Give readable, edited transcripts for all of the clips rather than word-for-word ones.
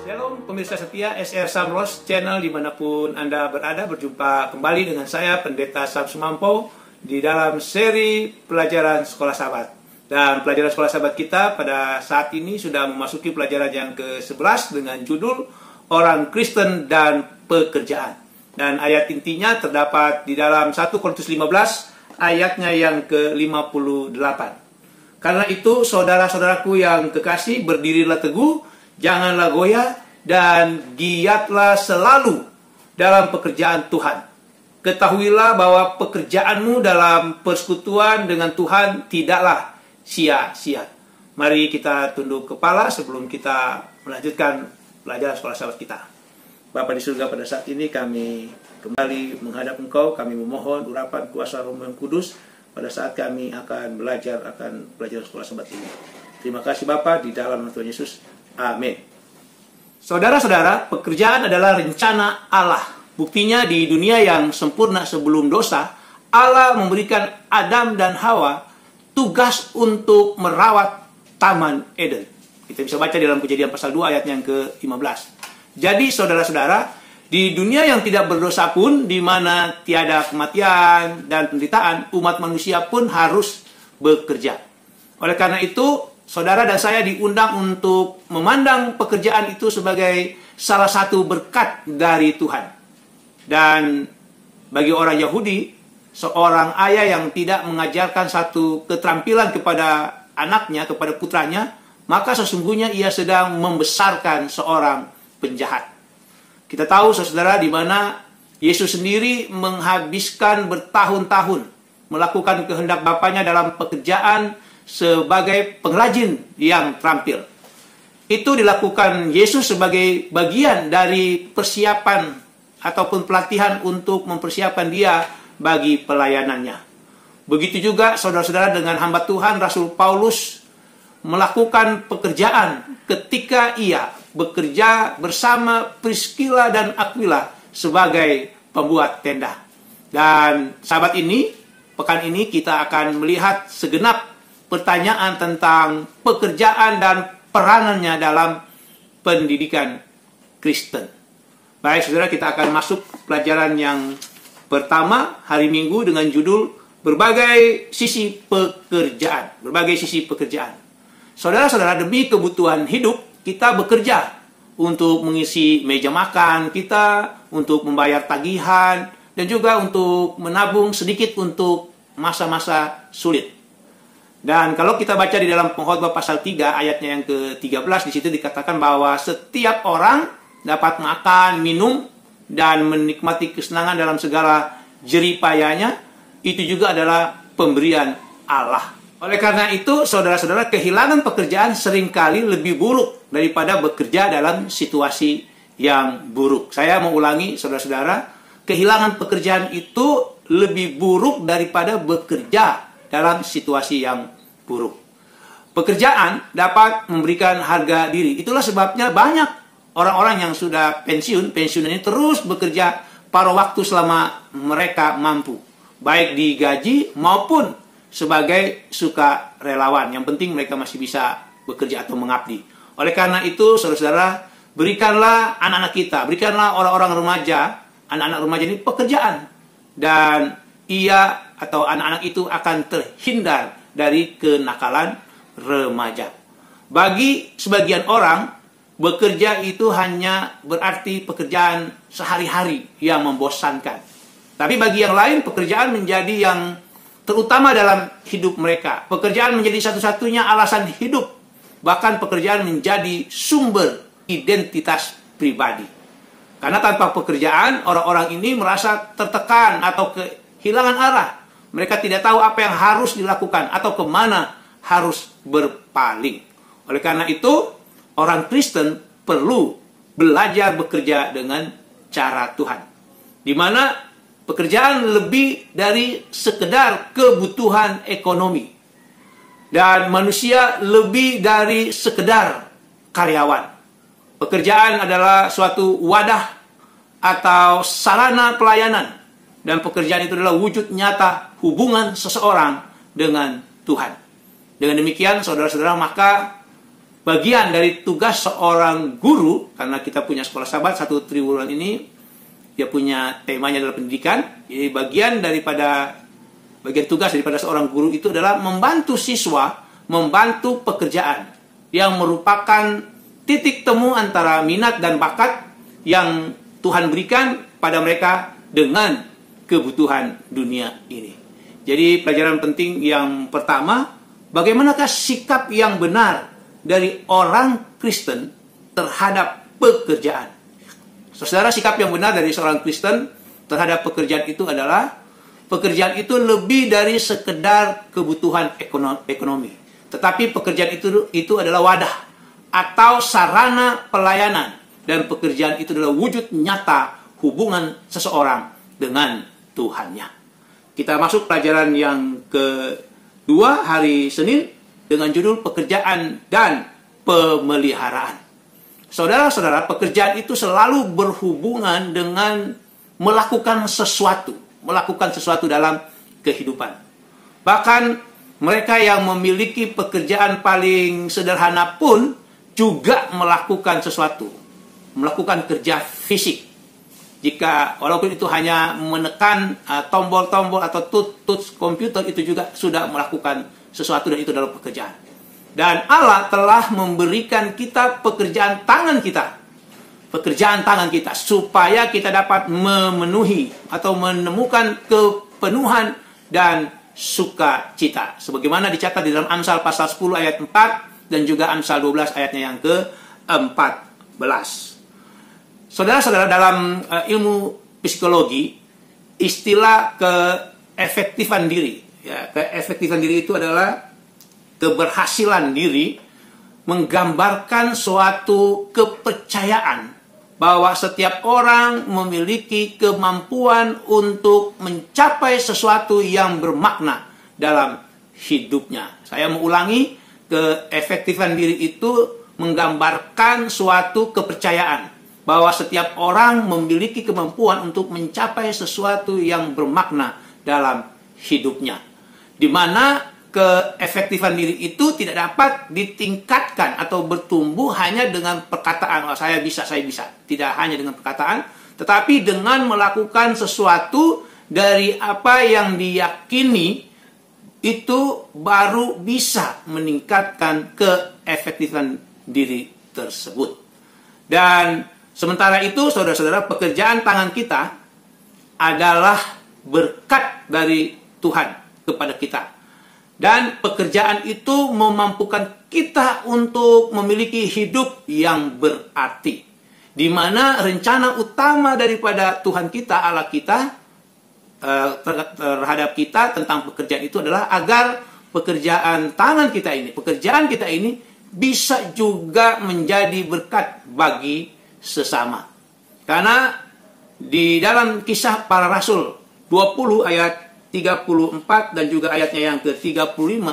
Shalom pemirsa setia SR Samros Channel dimanapun Anda berada, berjumpa kembali dengan saya Pendeta Sam Sumampo di dalam seri pelajaran Sekolah Sabat. Dan pelajaran Sekolah Sabat kita pada saat ini sudah memasuki pelajaran yang ke-11 dengan judul Orang Kristen dan Pekerjaan. Dan ayat intinya terdapat di dalam 1 Korintus 15 ayatnya yang ke-58. Karena itu saudara-saudaraku yang kekasih, berdirilah teguh, janganlah goyah, dan giatlah selalu dalam pekerjaan Tuhan. Ketahuilah bahwa pekerjaanmu dalam persekutuan dengan Tuhan tidaklah sia-sia. Mari kita tunduk kepala sebelum kita melanjutkan pelajaran Sekolah Sabat kita. Bapa di surga, pada saat ini kami kembali menghadap Engkau. Kami memohon urapan kuasa Roh yang Kudus pada saat kami akan belajar akan pelajaran Sekolah Sabat ini. Terima kasih Bapa, di dalam nama Tuhan Yesus. Amin. Saudara-saudara, pekerjaan adalah rencana Allah. Buktinya di dunia yang sempurna sebelum dosa, Allah memberikan Adam dan Hawa tugas untuk merawat Taman Eden. Kita bisa baca dalam Kejadian pasal 2 ayat yang ke-15. Jadi saudara-saudara, di dunia yang tidak berdosa pun, di mana tiada kematian dan penderitaan, umat manusia pun harus bekerja. Oleh karena itu, saudara dan saya diundang untuk memandang pekerjaan itu sebagai salah satu berkat dari Tuhan. Dan bagi orang Yahudi, seorang ayah yang tidak mengajarkan satu keterampilan kepada anaknya, kepada putranya, maka sesungguhnya ia sedang membesarkan seorang penjahat. Kita tahu saudara di mana Yesus sendiri menghabiskan bertahun-tahun melakukan kehendak Bapanya dalam pekerjaan sebagai pengrajin yang terampil. Itu dilakukan Yesus sebagai bagian dari persiapan ataupun pelatihan untuk mempersiapkan dia bagi pelayanannya. Begitu juga saudara-saudara dengan hamba Tuhan Rasul Paulus melakukan pekerjaan ketika ia bekerja bersama Priscilla dan Aquila sebagai pembuat tenda. Dan sahabat ini, pekan ini kita akan melihat segenap pertanyaan tentang pekerjaan dan peranannya dalam pendidikan Kristen. Baik saudara, kita akan masuk pelajaran yang pertama hari Minggu dengan judul Berbagai Sisi Pekerjaan. Berbagai sisi pekerjaan. Saudara-saudara, demi kebutuhan hidup kita bekerja untuk mengisi meja makan kita, untuk membayar tagihan, dan juga untuk menabung sedikit untuk masa-masa sulit. Dan kalau kita baca di dalam Pengkhotbah pasal 3 ayatnya yang ke-13, di situ dikatakan bahwa setiap orang dapat makan, minum, dan menikmati kesenangan dalam segala jerih payahnya. Itu juga adalah pemberian Allah. Oleh karena itu, saudara-saudara, kehilangan pekerjaan seringkali lebih buruk daripada bekerja dalam situasi yang buruk. Saya mau ulangi, saudara-saudara, kehilangan pekerjaan itu lebih buruk daripada bekerja dalam situasi yang buruk. Pekerjaan dapat memberikan harga diri. Itulah sebabnya banyak orang-orang yang sudah pensiun ini terus bekerja paruh waktu selama mereka mampu, baik digaji maupun sebagai sukarelawan. Yang penting mereka masih bisa bekerja atau mengabdi. Oleh karena itu, saudara-saudara, berikanlah anak-anak kita, berikanlah orang-orang remaja, anak-anak remaja ini pekerjaan. Dan ia atau anak-anak itu akan terhindar dari kenakalan remaja. Bagi sebagian orang, bekerja itu hanya berarti pekerjaan sehari-hari yang membosankan. Tapi bagi yang lain, pekerjaan menjadi yang terutama dalam hidup mereka. Pekerjaan menjadi satu-satunya alasan hidup. Bahkan pekerjaan menjadi sumber identitas pribadi. Karena tanpa pekerjaan, orang-orang ini merasa tertekan atau kehilangan arah. Mereka tidak tahu apa yang harus dilakukan atau kemana harus berpaling. Oleh karena itu, orang Kristen perlu belajar bekerja dengan cara Tuhan. Di mana pekerjaan lebih dari sekedar kebutuhan ekonomi. Dan manusia lebih dari sekedar karyawan. Pekerjaan adalah suatu wadah atau sarana pelayanan. Dan pekerjaan itu adalah wujud nyata hubungan seseorang dengan Tuhan. Dengan demikian, saudara-saudara, maka bagian dari tugas seorang guru, karena kita punya sekolah sahabat satu triwulan ini, dia punya temanya adalah pendidikan. Jadi bagian tugas daripada seorang guru itu adalah membantu siswa, membantu pekerjaan yang merupakan titik temu antara minat dan bakat yang Tuhan berikan pada mereka dengan kebutuhan dunia ini. Jadi pelajaran penting yang pertama, bagaimanakah sikap yang benar dari orang Kristen terhadap pekerjaan. Saudara, sikap yang benar dari seorang Kristen terhadap pekerjaan itu adalah pekerjaan itu lebih dari sekedar kebutuhan ekonomi. Tetapi pekerjaan itu adalah wadah atau sarana pelayanan, dan pekerjaan itu adalah wujud nyata hubungan seseorang dengan Tuhannya. Kita masuk pelajaran yang kedua hari Senin dengan judul pekerjaan dan pemeliharaan. Saudara-saudara, pekerjaan itu selalu berhubungan dengan melakukan sesuatu dalam kehidupan. Bahkan mereka yang memiliki pekerjaan paling sederhana pun juga melakukan sesuatu, melakukan kerja fisik. Jika walaupun itu hanya menekan tombol-tombol atau touch komputer, itu juga sudah melakukan sesuatu, dan itu adalah pekerjaan. Dan Allah telah memberikan kita pekerjaan tangan kita supaya kita dapat memenuhi atau menemukan kepenuhan dan sukacita, sebagaimana dicatat di dalam Amsal pasal 10 ayat 4 dan juga Amsal 12 ayatnya yang ke-14. Saudara-saudara, dalam ilmu psikologi, istilah keefektifan diri, keefektifan diri itu adalah keberhasilan diri, menggambarkan suatu kepercayaan bahwa setiap orang memiliki kemampuan untuk mencapai sesuatu yang bermakna dalam hidupnya. Saya mengulangi, keefektifan diri itu menggambarkan suatu kepercayaan bahwa setiap orang memiliki kemampuan untuk mencapai sesuatu yang bermakna dalam hidupnya, di mana keefektifan diri itu tidak dapat ditingkatkan atau bertumbuh hanya dengan perkataan, oh, saya bisa. Tidak hanya dengan perkataan, tetapi dengan melakukan sesuatu dari apa yang diyakini, itu baru bisa meningkatkan keefektifan diri tersebut. Dan sementara itu, saudara-saudara, pekerjaan tangan kita adalah berkat dari Tuhan kepada kita. Dan pekerjaan itu memampukan kita untuk memiliki hidup yang berarti, di mana rencana utama daripada Tuhan kita, Allah kita, terhadap kita tentang pekerjaan itu adalah agar pekerjaan kita ini bisa juga menjadi berkat bagi sesama. Karena di dalam Kisah Para Rasul 20 ayat 34 dan juga ayatnya yang ke-35,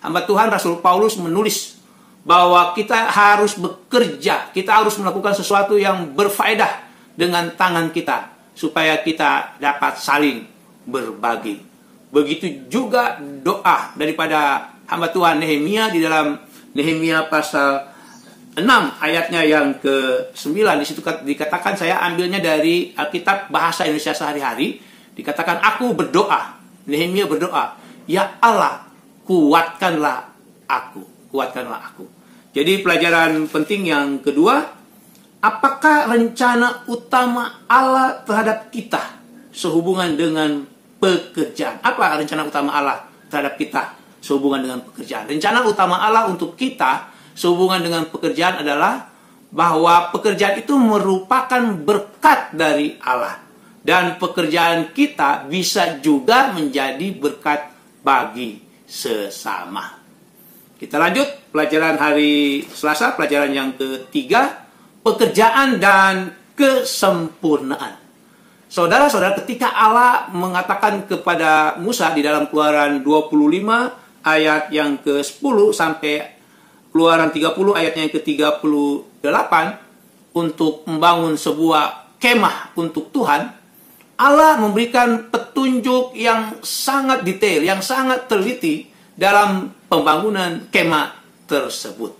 hamba Tuhan Rasul Paulus menulis bahwa kita harus bekerja, kita harus melakukan sesuatu yang berfaedah dengan tangan kita, supaya kita dapat saling berbagi. Begitu juga doa daripada hamba Tuhan Nehemia di dalam Nehemia pasal 6 ayatnya yang ke-9. Di situ dikatakan, saya ambilnya dari Alkitab Bahasa Indonesia Sehari-hari, dikatakan, aku berdoa, Nehemia berdoa, ya Allah, kuatkanlah aku. Jadi pelajaran penting yang kedua, apakah rencana utama Allah terhadap kita sehubungan dengan pekerjaan? Apa rencana utama Allah terhadap kita sehubungan dengan pekerjaan? Rencana utama Allah untuk kita sehubungan dengan pekerjaan adalah bahwa pekerjaan itu merupakan berkat dari Allah. Dan pekerjaan kita bisa juga menjadi berkat bagi sesama. Kita lanjut pelajaran hari Selasa, pelajaran yang ketiga, pekerjaan dan kesempurnaan. Saudara-saudara, ketika Allah mengatakan kepada Musa di dalam Keluaran 25 ayat yang ke-10 sampai Keluaran 30 ayatnya yang ke-38 untuk membangun sebuah kemah untuk Tuhan, Allah memberikan petunjuk yang sangat detail, yang sangat teliti dalam pembangunan kemah tersebut.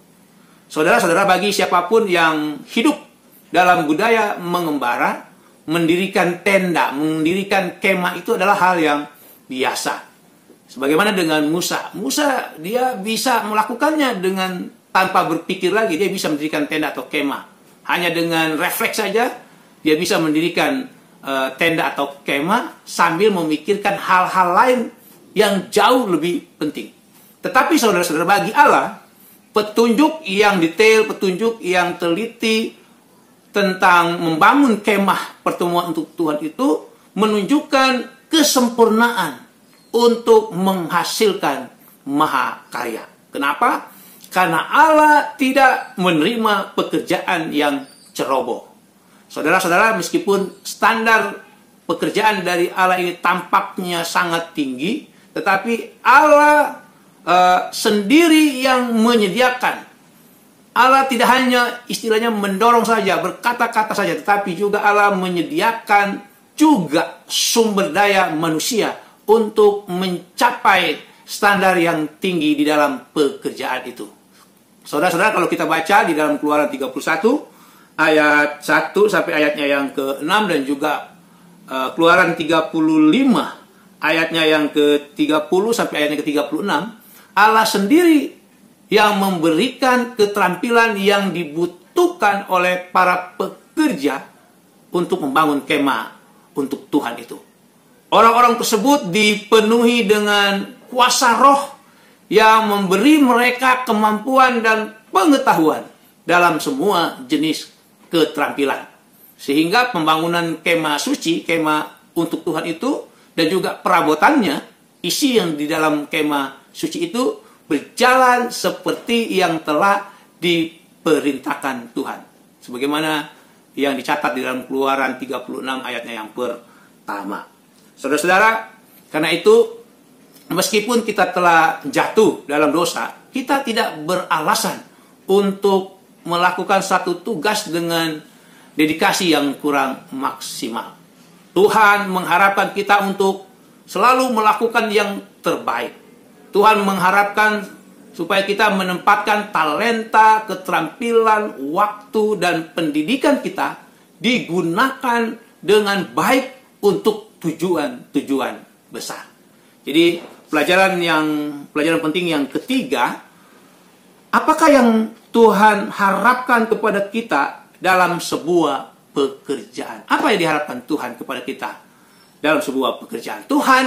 Saudara-saudara, bagi siapapun yang hidup dalam budaya mengembara, mendirikan tenda, mendirikan kemah itu adalah hal yang biasa. Sebagaimana dengan Musa. Musa dia bisa melakukannya dengan tanpa berpikir lagi. Dia bisa mendirikan tenda atau kemah. Hanya dengan refleks saja dia bisa mendirikan tenda atau kemah sambil memikirkan hal-hal lain yang jauh lebih penting. Tetapi saudara-saudara, bagi Allah, petunjuk yang detail, petunjuk yang teliti tentang membangun kemah pertemuan untuk Tuhan itu menunjukkan kesempurnaan untuk menghasilkan mahakarya. Kenapa? Karena Allah tidak menerima pekerjaan yang ceroboh. Saudara-saudara, meskipun standar pekerjaan dari Allah ini tampaknya sangat tinggi, tetapi Allah sendiri yang menyediakan. Allah tidak hanya istilahnya mendorong saja, berkata-kata saja, tetapi juga Allah menyediakan juga sumber daya manusia untuk mencapai standar yang tinggi di dalam pekerjaan itu. Saudara-saudara, kalau kita baca di dalam Keluaran 31 ayat 1 sampai ayatnya yang ke-6 dan juga Keluaran 35 ayatnya yang ke-30 sampai ayatnya ke-36, Allah sendiri yang memberikan keterampilan yang dibutuhkan oleh para pekerja untuk membangun kemah untuk Tuhan itu. Orang-orang tersebut dipenuhi dengan kuasa roh yang memberi mereka kemampuan dan pengetahuan dalam semua jenis keterampilan. Sehingga pembangunan kemah suci, kemah untuk Tuhan itu, dan juga perabotannya, isi yang di dalam kemah suci itu berjalan seperti yang telah diperintahkan Tuhan. Sebagaimana yang dicatat di dalam Keluaran 36 ayatnya yang pertama. Saudara-saudara, karena itu meskipun kita telah jatuh dalam dosa, kita tidak beralasan untuk melakukan satu tugas dengan dedikasi yang kurang maksimal. Tuhan mengharapkan kita untuk selalu melakukan yang terbaik. Tuhan mengharapkan supaya kita menempatkan talenta, keterampilan, waktu, dan pendidikan kita digunakan dengan baik untuk tujuan-tujuan besar. Jadi pelajaran penting yang ketiga, apakah yang Tuhan harapkan kepada kita dalam sebuah pekerjaan? Apa yang diharapkan Tuhan kepada kita dalam sebuah pekerjaan? Tuhan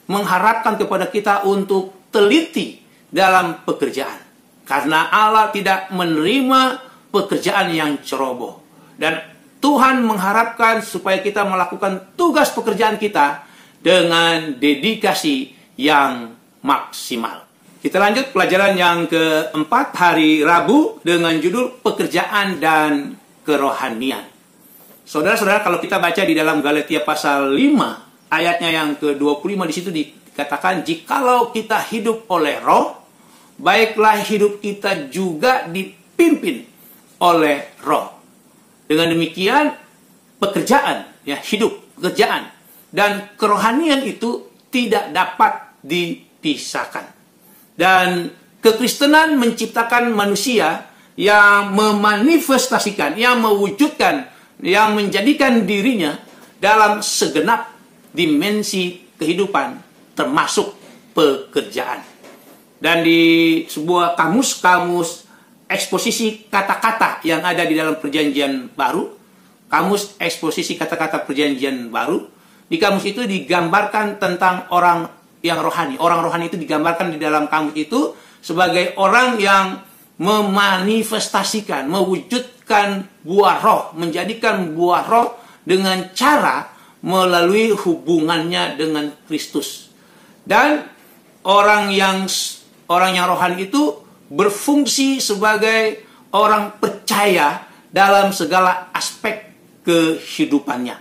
mengharapkan kepada kita untuk teliti dalam pekerjaan. Karena Allah tidak menerima pekerjaan yang ceroboh. Dan Tuhan mengharapkan supaya kita melakukan tugas pekerjaan kita dengan dedikasi yang maksimal. Kita lanjut pelajaran yang keempat, hari Rabu, dengan judul pekerjaan dan kerohanian. Saudara-saudara, kalau kita baca di dalam Galatia pasal 5, ayatnya yang ke-25, di situ dikatakan, jikalau kita hidup oleh roh, baiklah hidup kita juga dipimpin oleh roh. Dengan demikian, pekerjaan dan kerohanian itu tidak dapat dipisahkan. Dan kekristenan menciptakan manusia yang memanifestasikan, yang mewujudkan, yang menjadikan dirinya dalam segenap dimensi kehidupan, termasuk pekerjaan. Dan di sebuah kamus eksposisi kata-kata yang ada di dalam Perjanjian Baru, kamus eksposisi kata-kata Perjanjian Baru, di kamus itu digambarkan tentang orang yang rohani. Orang rohani itu digambarkan di dalam kamus itu sebagai orang yang memanifestasikan, mewujudkan buah roh, menjadikan buah roh dengan cara melalui hubungannya dengan Kristus. Dan orang yang rohani itu berfungsi sebagai orang percaya dalam segala aspek kehidupannya.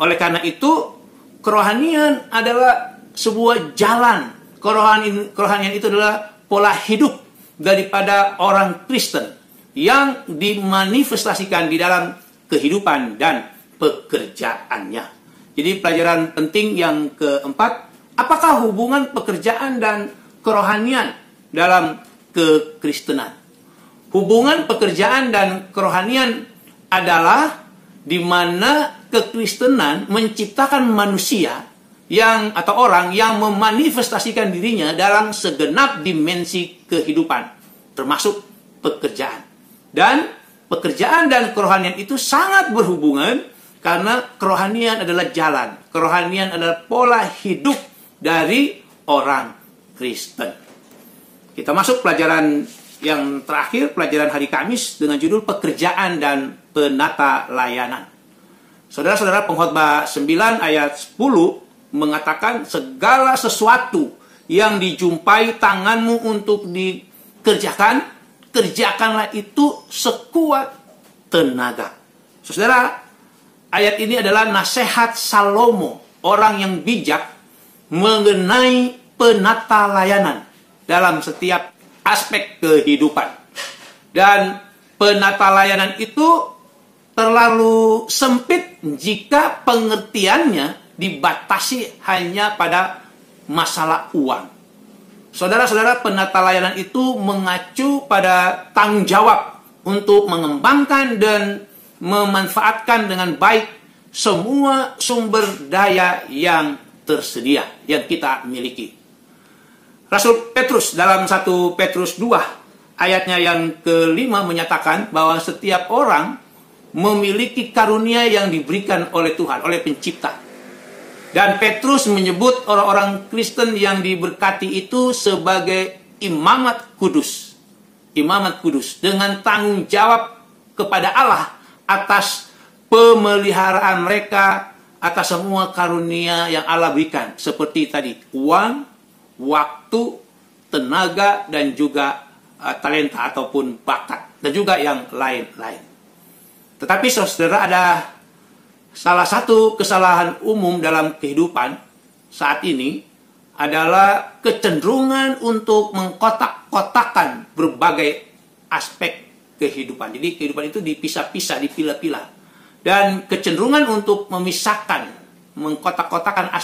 Oleh karena itu, kerohanian adalah sebuah jalan. Kerohanian itu adalah pola hidup daripada orang Kristen yang dimanifestasikan di dalam kehidupan dan pekerjaannya. Jadi pelajaran penting yang keempat, apakah hubungan pekerjaan dan kerohanian dalam kekristenan? Hubungan pekerjaan dan kerohanian adalah di mana kekristenan menciptakan manusia atau orang yang memanifestasikan dirinya dalam segenap dimensi kehidupan, termasuk pekerjaan. Dan pekerjaan dan kerohanian itu sangat berhubungan karena kerohanian adalah jalan, kerohanian adalah pola hidup dari orang Kristen. Kita masuk pelajaran yang terakhir, pelajaran hari Kamis dengan judul pekerjaan dan penata layanan. Saudara-saudara, Pengkhotbah 9 ayat 10 mengatakan segala sesuatu yang dijumpai tanganmu untuk dikerjakan, kerjakanlah itu sekuat tenaga. Saudara, ayat ini adalah nasihat Salomo, orang yang bijak mengenai penata layanan dalam setiap aspek kehidupan. Dan penata layanan itu terlalu sempit jika pengertiannya dibatasi hanya pada masalah uang. Saudara-saudara, penata layanan itu mengacu pada tanggung jawab untuk mengembangkan dan memanfaatkan dengan baik semua sumber daya yang tersedia, yang kita miliki. Rasul Petrus dalam 1 Petrus 2 ayatnya yang kelima menyatakan bahwa setiap orang memiliki karunia yang diberikan oleh Tuhan, oleh pencipta. Dan Petrus menyebut orang-orang Kristen yang diberkati itu sebagai imamat kudus. Imamat kudus dengan tanggung jawab kepada Allah atas pemeliharaan mereka, atas semua karunia yang Allah berikan. Seperti tadi, uang, waktu, tenaga, dan juga talenta ataupun bakat. Dan juga yang lain-lain. Tetapi saudara, ada salah satu kesalahan umum dalam kehidupan saat ini adalah kecenderungan untuk mengkotak-kotakan berbagai aspek kehidupan. Jadi kehidupan itu dipisah-pisah, dipilah-pilah. Dan kecenderungan untuk memisahkan, mengkotak-kotakan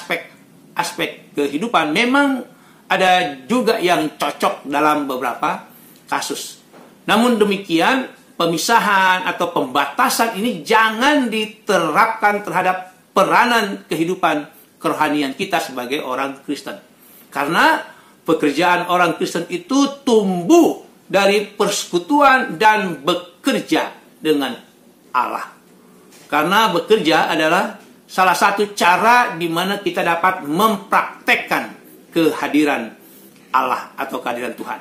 aspek kehidupan memang ada juga yang cocok dalam beberapa kasus. Namun demikian, pemisahan atau pembatasan ini jangan diterapkan terhadap peranan kehidupan kerohanian kita sebagai orang Kristen. Karena pekerjaan orang Kristen itu tumbuh dari persekutuan dan bekerja dengan Allah. Karena bekerja adalah salah satu cara di mana kita dapat mempraktekkan kehadiran Allah atau kehadiran Tuhan.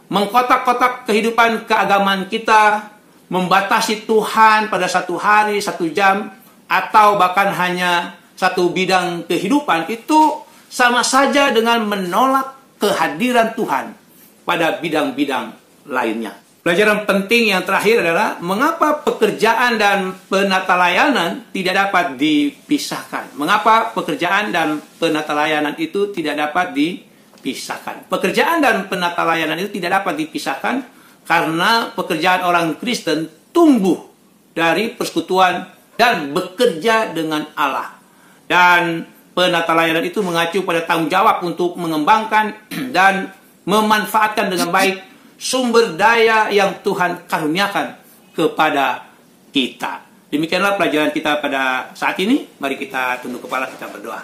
Mengkotak-kotak kehidupan keagamaan kita, membatasi Tuhan pada satu hari, 1 jam, atau bahkan hanya satu bidang kehidupan, itu sama saja dengan menolak kehadiran Tuhan pada bidang-bidang lainnya. Pelajaran penting yang terakhir adalah mengapa pekerjaan dan penata layanan tidak dapat dipisahkan. Mengapa pekerjaan dan penata layanan itu tidak dapat dipisahkan. Pekerjaan dan penata layanan itu tidak dapat dipisahkan karena pekerjaan orang Kristen tumbuh dari persekutuan dan bekerja dengan Allah. Dan penata layanan itu mengacu pada tanggung jawab untuk mengembangkan dan memanfaatkan dengan baik sumber daya yang Tuhan karuniakan kepada kita. Demikianlah pelajaran kita pada saat ini. Mari kita tunduk kepala, kita berdoa.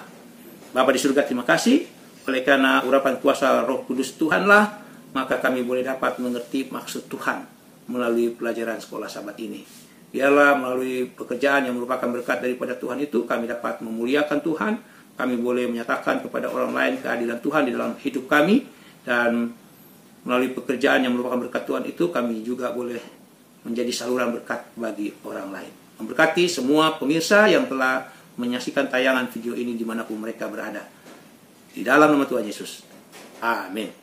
Bapa di surga, terima kasih. Oleh karena urapan kuasa Roh Kudus Tuhanlah, maka kami boleh dapat mengerti maksud Tuhan melalui pelajaran sekolah Sabat ini. Biarlah melalui pekerjaan yang merupakan berkat daripada Tuhan itu, kami dapat memuliakan Tuhan. Kami boleh menyatakan kepada orang lain keadilan Tuhan di dalam hidup kami. Dan melalui pekerjaan yang merupakan berkat Tuhan itu, kami juga boleh menjadi saluran berkat bagi orang lain. Memberkati semua pemirsa yang telah menyaksikan tayangan video ini dimanapun mereka berada. Di dalam nama Tuhan Yesus. Amin.